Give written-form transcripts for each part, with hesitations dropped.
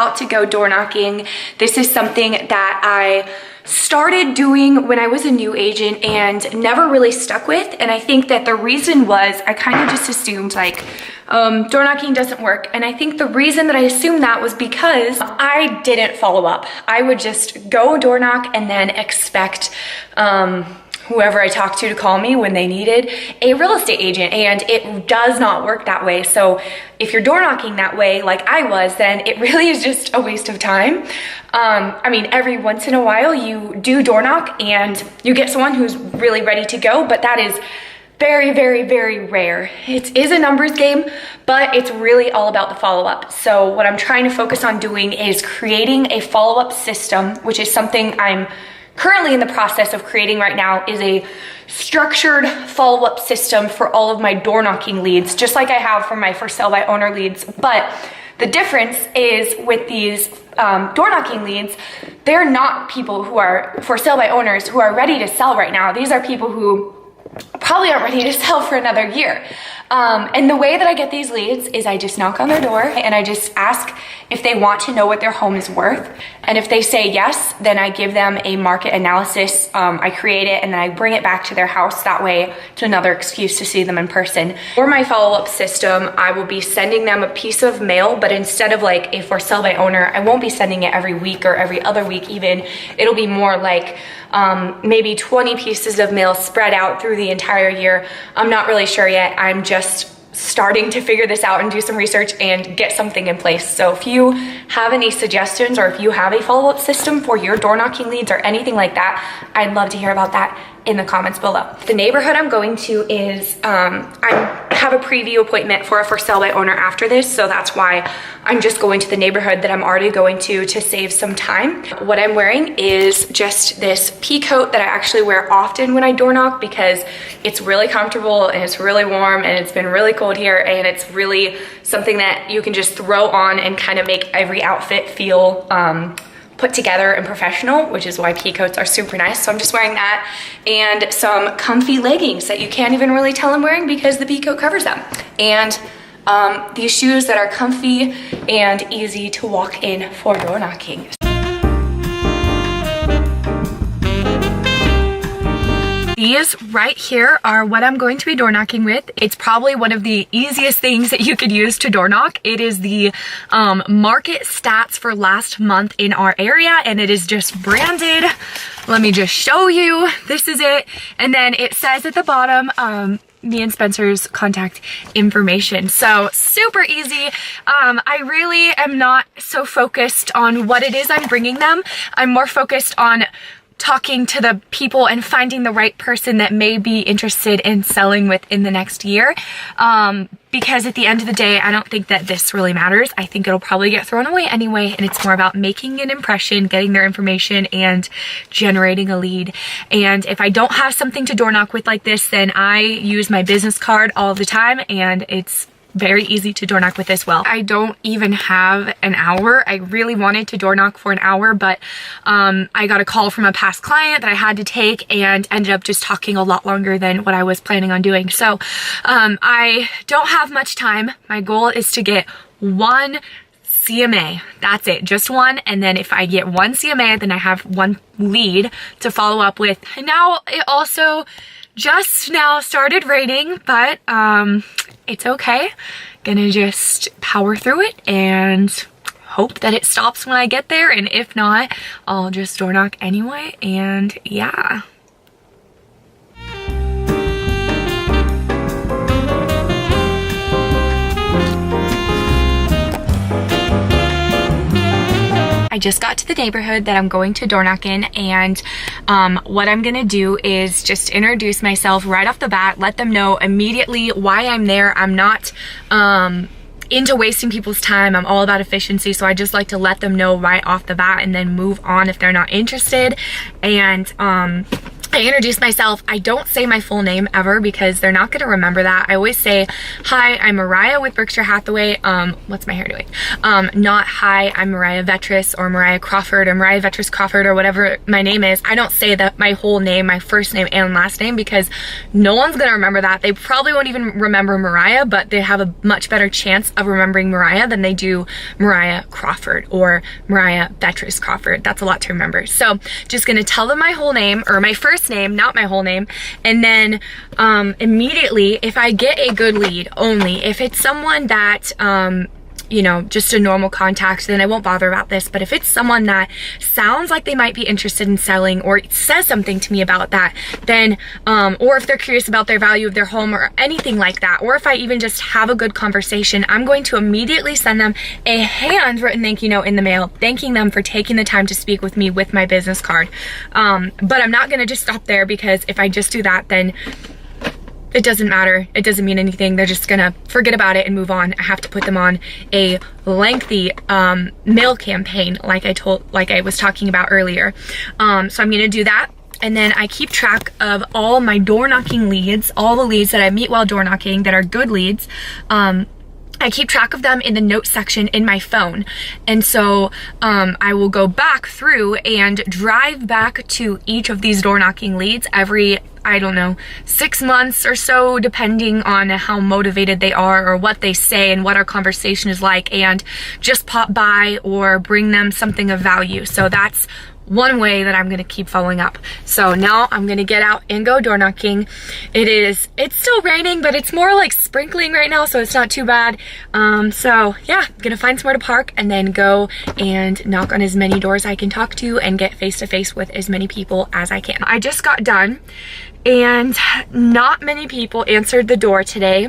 about to go door knocking. This is something that I started doing when I was a new agent and never really stuck with. And I think that the reason was I kind of just assumed like door knocking doesn't work. And I think the reason that I assumed that was because I didn't follow up. I would just go door knock and then expect whoever I talked to call me when they needed a real estate agent, and it does not work that way. So if you're door knocking that way like I was, then it really is just a waste of time. I mean, every once in a while you do door knock and you get someone who's really ready to go, but that is very, very, very rare. It is a numbers game, but it's really all about the follow-up. So what I'm trying to focus on doing is creating a follow-up system, which is something I'm currently in the process of creating right now, is a structured follow-up system for all of my door knocking leads, just like I have for my for sale by owner leads. But the difference is with these door knocking leads, they're not people who are for sale by owners who are ready to sell right now. These are people who probably aren't ready to sell for another year. And the way that I get these leads is I just knock on their door and I just ask if they want to know what their home is worth. And if they say yes, then I give them a market analysis. I create it and then I bring it back to their house. That way it's another excuse to see them in person. For my follow-up system, I will be sending them a piece of mail, but instead of like a for sale by owner, I won't be sending it every week or every other week even. It'll be more like maybe 20 pieces of mail spread out through the entire year. I'm not really sure yet. I'm just starting to figure this out and do some research and get something in place. So if you have any suggestions or if you have a follow-up system for your door knocking leads or anything like that, I'd love to hear about that in the comments below. The neighborhood I'm going to is, I have a preview appointment for a for sale by owner after this, so that's why I'm just going to the neighborhood that I'm already going to save some time. What I'm wearing is just this pea coat that I actually wear often when I door knock because it's really comfortable and it's really warm and it's been really cold here, and it's really something that you can just throw on and kind of make every outfit feel put together and professional, which is why pea coats are super nice. So I'm just wearing that and some comfy leggings that you can't even really tell I'm wearing because the pea coat covers them. And these shoes that are comfy and easy to walk in for door knocking. These right here are what I'm going to be door knocking with. It's probably one of the easiest things that you could use to door knock. It is the market stats for last month in our area, and it is just branded. Let me just show you. This is it. And then it says at the bottom, me and Spencer's contact information. So super easy. I really am not so focused on what it is I'm bringing them. I'm more focused on talking to the people and finding the right person that may be interested in selling within the next year. Because at the end of the day, I don't think that this really matters. I think it'll probably get thrown away anyway, and it's more about making an impression, getting their information, and generating a lead. And if I don't have something to door knock with like this, then I use my business card all the time, and it's very easy to door knock with as well. I don't even have an hour. I really wanted to door knock for an hour, but I got a call from a past client that I had to take and ended up just talking a lot longer than what I was planning on doing. So I don't have much time. My goal is to get one CMA. That's it, just one. And then if I get one CMA, then I have one lead to follow up with. And now it also just now started raining, but it's okay. Gonna just power through it and hope that it stops when I get there. And if not, I'll just door knock anyway. And yeah. I just got to the neighborhood that I'm going to door knock in, and what I'm gonna do is just introduce myself right off the bat, let them know immediately why I'm there. I'm not into wasting people's time. I'm all about efficiency, so I just like to let them know right off the bat and then move on if they're not interested. And I introduce myself. I don't say my full name ever because they're not going to remember that. I always say, hi, I'm Mariah with Berkshire Hathaway. What's my hair doing? Not hi, I'm Mariah Vetris or Mariah Crawford or Mariah Vetris Crawford or whatever my name is. I don't say that my whole name, my first name and last name, because no one's going to remember that. They probably won't even remember Mariah, but they have a much better chance of remembering Mariah than they do Mariah Crawford or Mariah Vetris Crawford. That's a lot to remember. So just going to tell them my whole name, or my first name, not my whole name, and then immediately, if I get a good lead, only if it's someone that you know, just a normal contact, then I won't bother about this. But if it's someone that sounds like they might be interested in selling or says something to me about that, then or if they're curious about their value of their home or anything like that, or if I even just have a good conversation, I'm going to immediately send them a handwritten thank you note in the mail, thanking them for taking the time to speak with me with my business card. But I'm not going to just stop there, because if I just do that, then it doesn't matter. It doesn't mean anything. They're just gonna forget about it and move on. I have to put them on a lengthy mail campaign, like I was talking about earlier. So I'm gonna do that. And then I keep track of all my door knocking leads, all the leads that I meet while door knocking that are good leads. I keep track of them in the notes section in my phone. And so I will go back through and drive back to each of these door knocking leads every, I don't know, 6 months or so, depending on how motivated they are or what they say and what our conversation is like, and just pop by or bring them something of value. So that's one way that I'm gonna keep following up. So now I'm gonna get out and go door knocking. It's still raining, but it's more like sprinkling right now, so it's not too bad. So yeah, I'm gonna find somewhere to park and then go and knock on as many doors I can talk to and get face to face with as many people as I can. I just got done and not many people answered the door today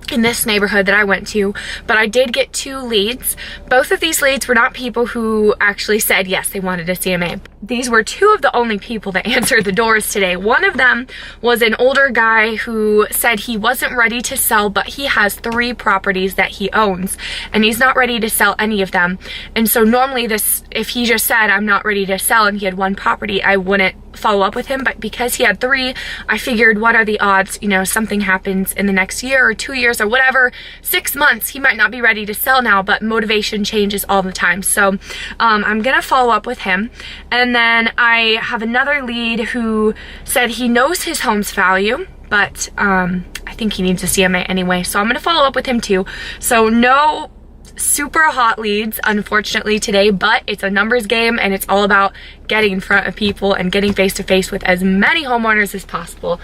in this neighborhood that I went to, but I did get 2 leads. Both of these leads were not people who actually said yes, they wanted a CMA. These were 2 of the only people that answered the doors today. One of them was an older guy who said he wasn't ready to sell, but he has 3 properties that he owns and he's not ready to sell any of them. And so normally if he just said I'm not ready to sell and he had 1 property, I wouldn't follow up with him, but because he had 3, I figured what are the odds, you know, something happens in the next year or 2 years or whatever, 6 months, he might not be ready to sell now, but motivation changes all the time. So I'm gonna follow up with him. And then I have another lead who said he knows his home's value, but I think he needs a CMA anyway, so I'm gonna follow up with him too. So no super hot leads unfortunately today, but it's a numbers game and it's all about getting in front of people and getting face to face with as many homeowners as possible.